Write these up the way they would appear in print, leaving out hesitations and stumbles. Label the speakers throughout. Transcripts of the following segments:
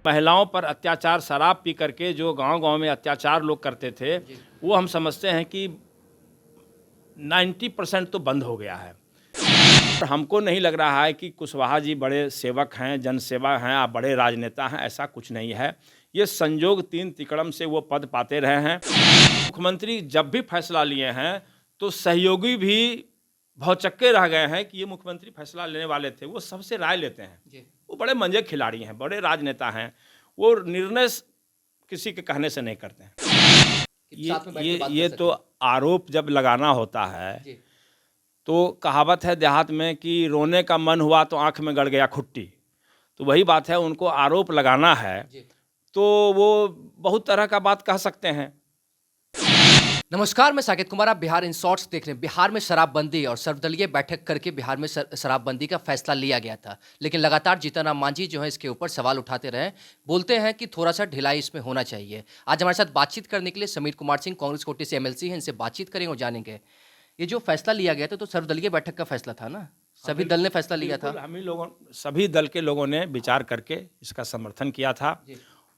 Speaker 1: महिलाओं पर अत्याचार शराब पी करके जो गांव-गांव में अत्याचार लोग करते थे, वो हम समझते हैं कि 90% तो बंद हो गया है। और हमको नहीं लग रहा है कि कुशवाहा जी बड़े सेवक हैं, जनसेवा हैं, आप बड़े राजनेता हैं, ऐसा कुछ नहीं है। ये संजोग तीन तिकड़म से वो पद पाते रहे हैं। मुख्यमंत्री जब भी फैसला लिए हैं, तो सहयोगी भी भौचक्के रह गए हैं कि ये मुख्यमंत्री फैसला लेने वाले थे। वो सबसे राय लेते हैं। वो बड़े मंजे खिलाड़ी हैं, बड़े राजनेता हैं। वो निर्णय किसी के कहने से नहीं करते हैं। ये तो आरोप जब लगाना होता है, तो कहावत है देहात में कि रोने का मन हुआ तो आंख में गड़ गया खुट्टी। तो वही बात है, उनको आरोप लगाना है तो वो बहुत तरह का बात कह सकते हैं।
Speaker 2: नमस्कार, मैं साकेत कुमार। आप बिहार इन शॉर्ट्स देख रहे हैं। बिहार में शराबबंदी और सर्वदलीय बैठक करके बिहार में शराबबंदी का फैसला लिया गया था, लेकिन लगातार जीतन राम मांझी जो है इसके ऊपर सवाल उठाते रहे। बोलते हैं कि थोड़ा सा ढिलाई इसमें होना चाहिए। आज हमारे साथ बातचीत करने के लिए समीर कुमार सिंह कांग्रेस कोटे से एमएलसी हैं, इनसे बातचीत करेंगे और जानेंगे ये जो फैसला लिया गया था तो सर्वदलीय बैठक का फैसला था ना, सभी दल ने फैसला लिया था।
Speaker 1: हम ही लोगों, सभी दल के लोगों ने विचार करके इसका समर्थन किया था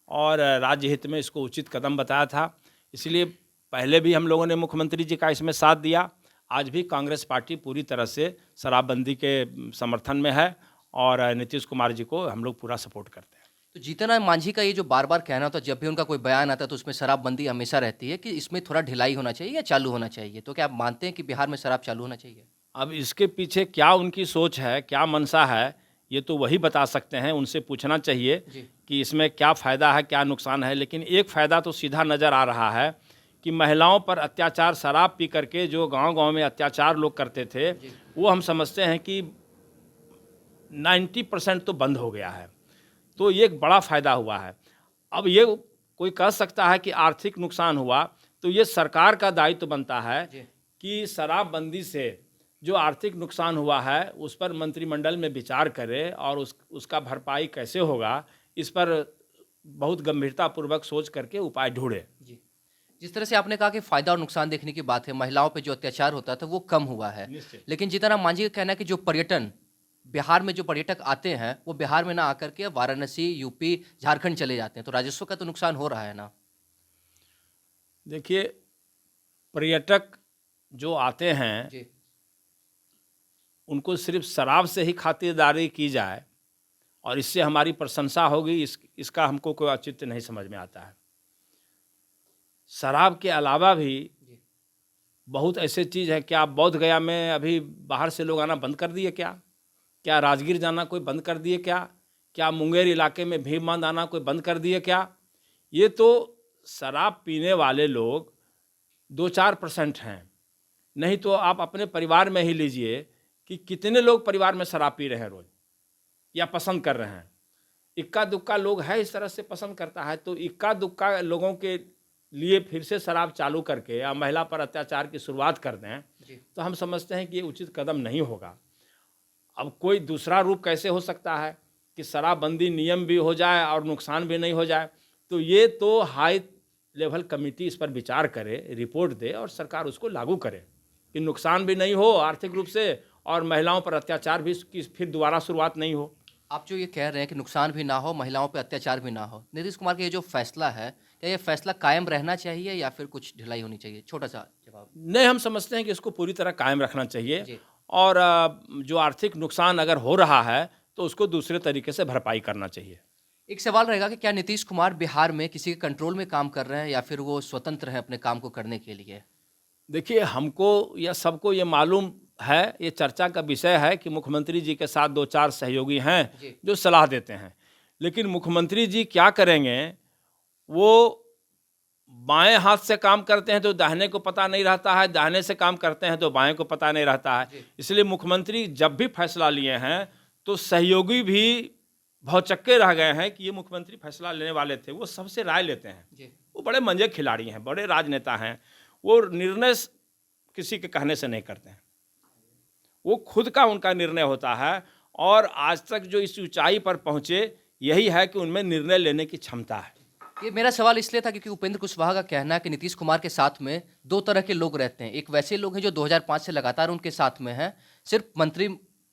Speaker 1: और राज्य हित में इसको उचित कदम बताया था। इसलिए पहले भी हम लोगों ने मुख्यमंत्री जी का इसमें साथ दिया। आज भी कांग्रेस पार्टी पूरी तरह से शराबबंदी के समर्थन में है और नीतीश कुमार जी को हम लोग पूरा सपोर्ट करते हैं।
Speaker 2: तो जीतन राम मांझी का ये जो बार बार कहना होता है, जब भी उनका कोई बयान आता है तो उसमें शराबबंदी हमेशा रहती है कि इसमें थोड़ा ढिलाई होना चाहिए या चालू होना चाहिए, तो क्या आप मानते हैं कि बिहार में शराब चालू होना चाहिए?
Speaker 1: अब इसके पीछे क्या उनकी सोच है, क्या मंशा है, ये तो वही बता सकते हैं। उनसे पूछना चाहिए कि इसमें क्या फ़ायदा है, क्या नुकसान है। लेकिन एक फ़ायदा तो सीधा नज़र आ रहा है कि महिलाओं पर अत्याचार शराब पी करके जो गांव-गांव में अत्याचार लोग करते थे, वो हम समझते हैं कि 90% तो बंद हो गया है। तो ये एक बड़ा फ़ायदा हुआ है। अब ये कोई कह सकता है कि आर्थिक नुकसान हुआ, तो ये सरकार का दायित्व बनता है कि शराबबंदी से जो आर्थिक नुकसान हुआ है उस पर मंत्रिमंडल में विचार करे और उसका भरपाई कैसे होगा, इस पर बहुत गंभीरतापूर्वक सोच करके उपाय ढूंढे।
Speaker 2: जिस तरह से आपने कहा कि फायदा और नुकसान देखने की बात है, महिलाओं पे जो अत्याचार होता था वो कम हुआ है, लेकिन जीतन राम मांझी का कहना है कि जो पर्यटन बिहार में जो पर्यटक आते हैं वो बिहार में ना आकर के वाराणसी, यूपी, झारखंड चले जाते हैं, तो राजस्व का तो नुकसान हो रहा है ना।
Speaker 1: देखिए, पर्यटक जो आते हैं उनको सिर्फ शराब से ही खातिरदारी की जाए और इससे हमारी प्रशंसा होगी, इसका हमको कोई औचित्य नहीं समझ में आता है। शराब के अलावा भी बहुत ऐसे चीज़ है। क्या बौद्ध गया में अभी बाहर से लोग आना बंद कर दिए क्या? क्या राजगीर जाना कोई बंद कर दिए क्या? क्या मुंगेर इलाके में भीमबांध आना कोई बंद कर दिए क्या? ये तो शराब पीने वाले लोग 2-4% हैं। नहीं तो आप अपने परिवार में ही लीजिए कि कितने लोग परिवार में शराब पी रहे हैं रोज़ या पसंद कर रहे हैं। इक्का दुक्का लोग है इस तरह से पसंद करता है, तो इक्का दुक्का लोगों के लिए फिर से शराब चालू करके या महिला पर अत्याचार की शुरुआत कर दें, तो हम समझते हैं कि ये उचित कदम नहीं होगा। अब कोई दूसरा रूप कैसे हो सकता है कि शराबबंदी नियम भी हो जाए और नुकसान भी नहीं हो जाए? तो ये तो हाई लेवल कमेटी इस पर विचार करे, रिपोर्ट दे और सरकार उसको लागू करे कि नुकसान भी नहीं हो आर्थिक रूप से और महिलाओं पर अत्याचार भी की फिर दोबारा शुरुआत नहीं हो।
Speaker 2: आप जो ये कह रहे हैं कि नुकसान भी ना हो, महिलाओं पर अत्याचार भी ना हो, नीतीश कुमार का ये जो फैसला है, क्या ये फैसला कायम रहना चाहिए या फिर कुछ ढिलाई होनी चाहिए? छोटा सा जवाब।
Speaker 1: नहीं, हम समझते हैं कि इसको पूरी तरह कायम रखना चाहिए और जो आर्थिक नुकसान अगर हो रहा है तो उसको दूसरे तरीके से भरपाई करना चाहिए।
Speaker 2: एक सवाल रहेगा कि क्या नीतीश कुमार बिहार में किसी के कंट्रोल में काम कर रहे हैं या फिर वो स्वतंत्र हैं अपने काम को करने के लिए?
Speaker 1: देखिए, हमको या सबको ये मालूम है, ये चर्चा का विषय है कि मुख्यमंत्री जी के साथ 2-4 सहयोगी हैं जो सलाह देते हैं, लेकिन मुख्यमंत्री जी क्या करेंगे? वो बाएं हाथ से काम करते हैं तो दाहिने को पता नहीं रहता है, दाहिने से काम करते हैं तो बाएं को पता नहीं रहता है। इसलिए मुख्यमंत्री जब भी फैसला लिए हैं तो सहयोगी भी भौचक्के रह गए हैं कि ये मुख्यमंत्री फैसला लेने वाले थे। वो सबसे राय लेते हैं। वो बड़े मंजे खिलाड़ी हैं, बड़े राजनेता हैं। वो निर्णय किसी के कहने से नहीं करते हैं, वो खुद का उनका निर्णय होता है और आज तक जो इस ऊंचाई पर पहुंचे यही है कि उनमें निर्णय लेने की क्षमता है।
Speaker 2: ये मेरा सवाल इसलिए था क्योंकि उपेंद्र कुशवाहा का कहना है कि नीतीश कुमार के साथ में दो तरह के लोग रहते हैं। एक वैसे लोग हैं जो 2005 से लगातार उनके साथ में हैं, सिर्फ मंत्री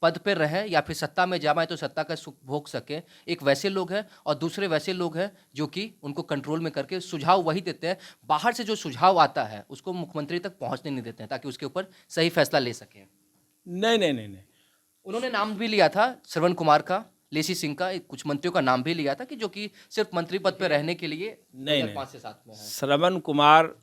Speaker 2: पद पे रहे या फिर सत्ता में जाए तो सत्ता का सुख भोग सके, एक वैसे लोग हैं और दूसरे वैसे लोग हैं जो कि उनको कंट्रोल में करके सुझाव वही देते हैं, बाहर से जो सुझाव आता है उसको मुख्यमंत्री तक पहुंचने नहीं देते हैं ताकि उसके ऊपर सही फैसला ले सकें।
Speaker 1: नहीं नहीं नहीं नहीं,
Speaker 2: उन्होंने नाम भी लिया था श्रवण कुमार का, लेसी सिंह का, कुछ मंत्रियों का नाम भी लिया था कि जो कि सिर्फ मंत्री पद पे रहने के लिए
Speaker 1: नहीं
Speaker 2: 2005 से 7 में है।
Speaker 1: श्रवण कुमार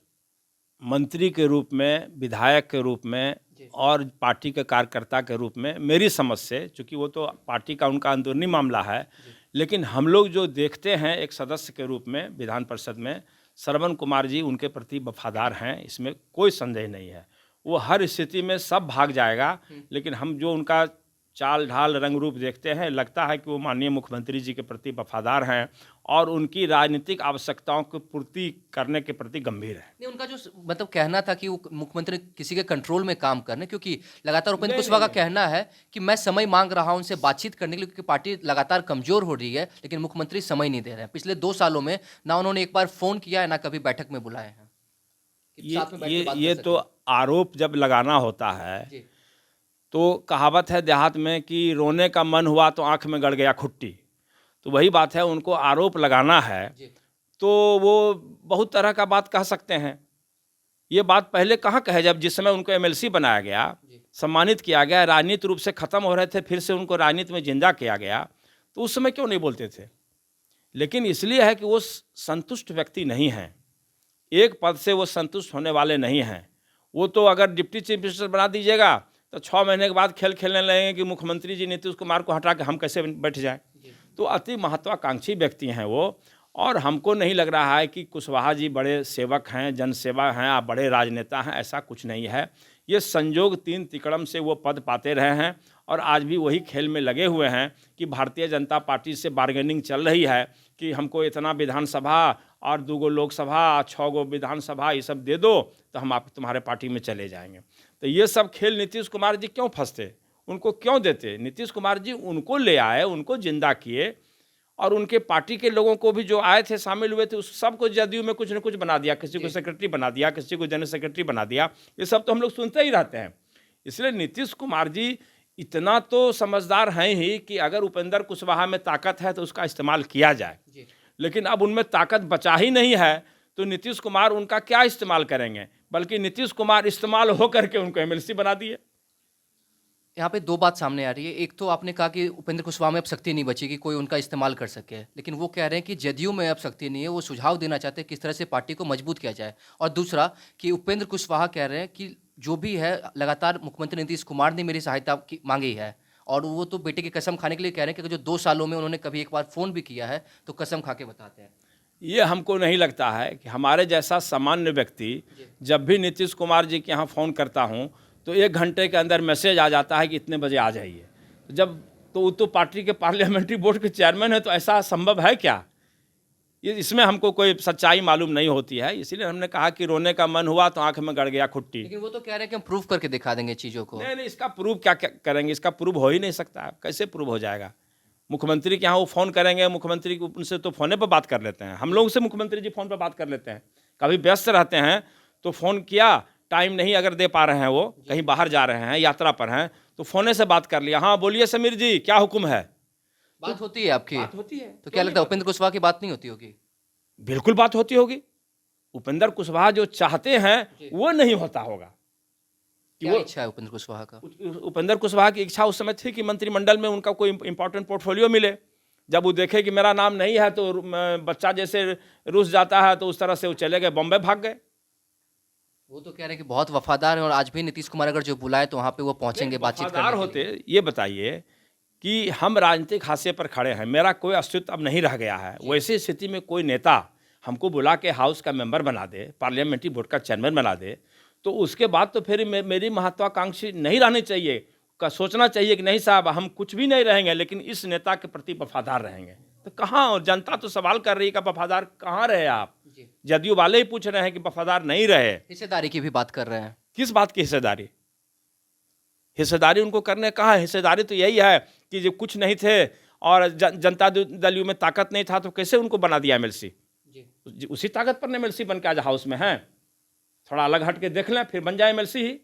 Speaker 1: मंत्री के रूप में, विधायक के रूप में और पार्टी के कार्यकर्ता के रूप में मेरी समझ से, चूँकि वो तो पार्टी का उनका अंदरूनी मामला है, लेकिन हम लोग जो देखते हैं एक सदस्य के रूप में विधान परिषद में, श्रवण कुमार जी उनके प्रति वफादार हैं, इसमें कोई संदेह नहीं है। वो हर स्थिति में सब भाग जाएगा, लेकिन हम जो उनका चाल ढाल रंग रूप देखते हैं, लगता है कि वो माननीय मुख्यमंत्री जी के प्रति वफादार हैं और उनकी राजनीतिक आवश्यकताओं की पूर्ति करने के प्रति गंभीर है।
Speaker 2: नहीं, उनका जो मतलब कहना था कि वो मुख्यमंत्री किसी के कंट्रोल में काम करने, क्योंकि लगातार उपेंद्र कुशवाहा का कहना है कि मैं समय मांग रहा हूं उनसे बातचीत करने के लिए, क्योंकि पार्टी लगातार कमजोर हो रही है, लेकिन मुख्यमंत्री समय नहीं दे रहे हैं। पिछले 2 सालों में ना उन्होंने एक बार फोन किया है ना कभी बैठक में बुलाए हैं कि साथ में बैठ के बात कर
Speaker 1: ये
Speaker 2: सकें।
Speaker 1: तो आरोप जब लगाना होता है
Speaker 2: जी,
Speaker 1: तो कहावत है देहात में कि रोने का मन हुआ तो आंख में गड़ गया खुट्टी। तो वही बात है, उनको आरोप लगाना है
Speaker 2: जी,
Speaker 1: तो वो बहुत तरह का बात कह सकते हैं। ये बात पहले कहाँ कहे, जब जिस समय उनको एमएलसी बनाया गया,
Speaker 2: जी।
Speaker 1: सम्मानित किया गया, राजनीतिक रूप से ख़त्म हो रहे थे, फिर से उनको राजनीति में जिंदा किया गया, तो उस समय क्यों नहीं बोलते थे? लेकिन इसलिए है कि वो संतुष्ट व्यक्ति नहीं हैं, एक पद से वो संतुष्ट होने वाले नहीं हैं। वो तो अगर डिप्टी चीफ मिनिस्टर बना दीजिएगा तो 6 महीने के बाद खेल खेलने लगेंगे कि मुख्यमंत्री जी नीतीश कुमार को हटा के हम कैसे बैठ जाएं। तो अति महत्वाकांक्षी व्यक्ति हैं वो, और हमको नहीं लग रहा है कि कुशवाहा जी बड़े सेवक हैं, जनसेवा हैं, आप बड़े राजनेता हैं, ऐसा कुछ नहीं है। ये संजोग 3 तिकड़म से वो पद पाते रहे हैं और आज भी वही खेल में लगे हुए हैं कि भारतीय जनता पार्टी से बार्गेनिंग चल रही है कि हमको इतना विधानसभा और 2 लोकसभा, 6 विधानसभा, ये सब दे दो तो हम तुम्हारे पार्टी में चले जाएंगे। तो ये सब खेल नीतीश कुमार जी क्यों फंसते, उनको क्यों देते? नीतीश कुमार जी उनको ले आए, उनको जिंदा किए, और उनके पार्टी के लोगों को भी जो आए थे, शामिल हुए थे, उस सबको जदयू में कुछ न कुछ बना दिया, किसी को सेक्रेटरी बना दिया, किसी को जनरल सेक्रेटरी बना दिया। ये सब तो हम लोग सुनते ही रहते हैं। इसलिए नीतीश कुमार जी इतना तो समझदार हैं ही कि अगर उपेंद्र कुशवाहा में ताकत है तो उसका इस्तेमाल किया जाए, लेकिन अब उनमें ताकत बचा ही नहीं है तो नीतीश कुमार उनका क्या इस्तेमाल करेंगे? बल्कि नीतीश कुमार इस्तेमाल हो करके उनको एमएलसी बना दिए।
Speaker 2: यहाँ पे 2 बात सामने आ रही है। एक तो आपने कहा कि उपेंद्र कुशवाहा में अब शक्ति नहीं बची कि कोई उनका इस्तेमाल कर सके, लेकिन वो कह रहे हैं कि जदयू में अब शक्ति नहीं है, वो सुझाव देना चाहते हैं किस तरह से पार्टी को मजबूत किया जाए। और दूसरा कि उपेंद्र कुशवाहा कह रहे हैं कि जो भी है, लगातार मुख्यमंत्री नीतीश कुमार ने मेरी सहायता की मांगी है, और वो तो बेटे की कसम खाने के लिए कह रहे हैं कि जो 2 सालों में उन्होंने कभी एक बार फ़ोन भी किया है तो कसम खा के बताते हैं।
Speaker 1: ये हमको नहीं लगता है कि हमारे जैसा सामान्य व्यक्ति जब भी नीतीश कुमार जी के यहाँ फ़ोन करता हूँ तो 1 घंटे के अंदर मैसेज आ जाता है कि इतने बजे आ जाइए। जब तो वो तो पार्टी के पार्लियामेंट्री बोर्ड के चेयरमैन है, तो ऐसा संभव है क्या? ये इसमें हमको कोई सच्चाई मालूम नहीं होती है। इसीलिए हमने कहा कि रोने का मन हुआ तो आंख में गड़ गया खुट्टी।
Speaker 2: लेकिन वो तो कह रहे हैं कि हम प्रूफ करके दिखा देंगे चीज़ों को।
Speaker 1: नहीं, इसका प्रूव क्या करेंगे? इसका प्रूव हो ही नहीं सकता। कैसे प्रूव हो जाएगा? मुख्यमंत्री के यहाँ वो फ़ोन करेंगे, मुख्यमंत्री उनसे तो फ़ोने पर बात कर लेते हैं। हम लोग से मुख्यमंत्री जी फ़ोन पर बात कर लेते हैं। कभी व्यस्त रहते हैं तो फ़ोन किया, टाइम नहीं अगर दे पा रहे हैं, वो कहीं बाहर जा रहे हैं, यात्रा पर हैं, तो फ़ोने से बात कर लिया, हाँ बोलिए समीर जी, क्या हुक्म है?
Speaker 2: बात होती है आपकी?
Speaker 1: बात होती है।
Speaker 2: तो क्या लगता है उपेंद्र कुशवाहा की बात नहीं होती होगी?
Speaker 1: बिल्कुल बात होती होगी। उपेंद्र कुशवाहा जो चाहते हैं वो नहीं होता होगा।
Speaker 2: क्या इच्छा है उपेंद्र कुशवाहा का?
Speaker 1: उपेंद्र कुशवाहा की इच्छा उस समय थी कि मंत्रिमंडल में उनका कोई इंपॉर्टेंट पोर्टफोलियो मिले। जब वो देखे कि मेरा नाम नहीं है तो बच्चा जैसे रूस जाता है तो उस तरह से वो चले गए, बॉम्बे भाग गए।
Speaker 2: वो तो कह रहे हैं कि बहुत वफादार हैं और आज भी नीतीश कुमार अगर जो बुलाए तो वहाँ पे वो पहुंचेंगे बातचीत करने
Speaker 1: वफादार
Speaker 2: के लिए।
Speaker 1: होते, ये बताइए कि हम राजनीतिक हाशिए पर खड़े हैं, मेरा कोई अस्तित्व अब नहीं रह गया है, वैसी स्थिति में कोई नेता हमको बुला के हाउस का मेंबर बना दे, पार्लियामेंट्री बोर्ड का चेयरमैन बना दे, तो उसके बाद तो फिर मेरी महत्वाकांक्षी नहीं रहनी चाहिए, सोचना चाहिए कि नहीं साहब हम कुछ भी नहीं रहेंगे लेकिन इस नेता के प्रति वफादार रहेंगे। तो कहाँ, और जनता तो सवाल कर रही है कि वफादार कहाँ रहे आप? जदयू वाले ही पूछ रहे हैं कि वफादार नहीं रहे।
Speaker 2: हिस्सेदारी की भी बात कर रहे हैं।
Speaker 1: किस बात की हिस्सेदारी? हिस्सेदारी उनको करने कहाँ है? हिस्सेदारी तो यही है कि जो कुछ नहीं थे और जनता दल में ताकत नहीं था तो कैसे उनको बना दिया एमएलसी? उसी ताकत पर एमएलसी बन के आज हाउस में हैं। थोड़ा अलग हट के देख लें फिर बन जाए एमएलसी ही।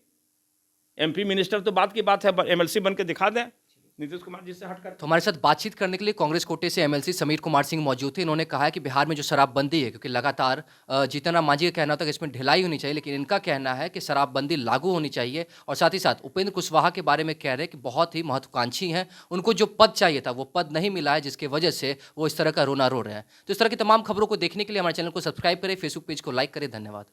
Speaker 1: एमपी मिनिस्टर तो बात की बात है, एमएलसी बन के दिखा दें। नीतीश कुमार जी से हट कर।
Speaker 2: तो हमारे साथ बातचीत करने के लिए कांग्रेस कोटे से एमएलसी समीर कुमार सिंह मौजूद थे। इन्होंने कहा है कि बिहार में जो शराबबंदी है, क्योंकि लगातार जीतन राम मांझी का कहना था कि इसमें ढिलाई होनी चाहिए, लेकिन इनका कहना है कि शराबबंदी लागू होनी चाहिए। और साथ ही साथ उपेंद्र कुशवाहा के बारे में कह रहे हैं कि बहुत ही महत्वाकांक्षी हैं, उनको जो पद चाहिए था वो पद नहीं मिला है, जिसकी वजह से वो इस तरह का रोना रो रहे हैं। तो इस तरह की तमाम खबरों को देखने के लिए हमारे चैनल को सब्सक्राइब करें, फेसबुक पेज को लाइक करें। धन्यवाद।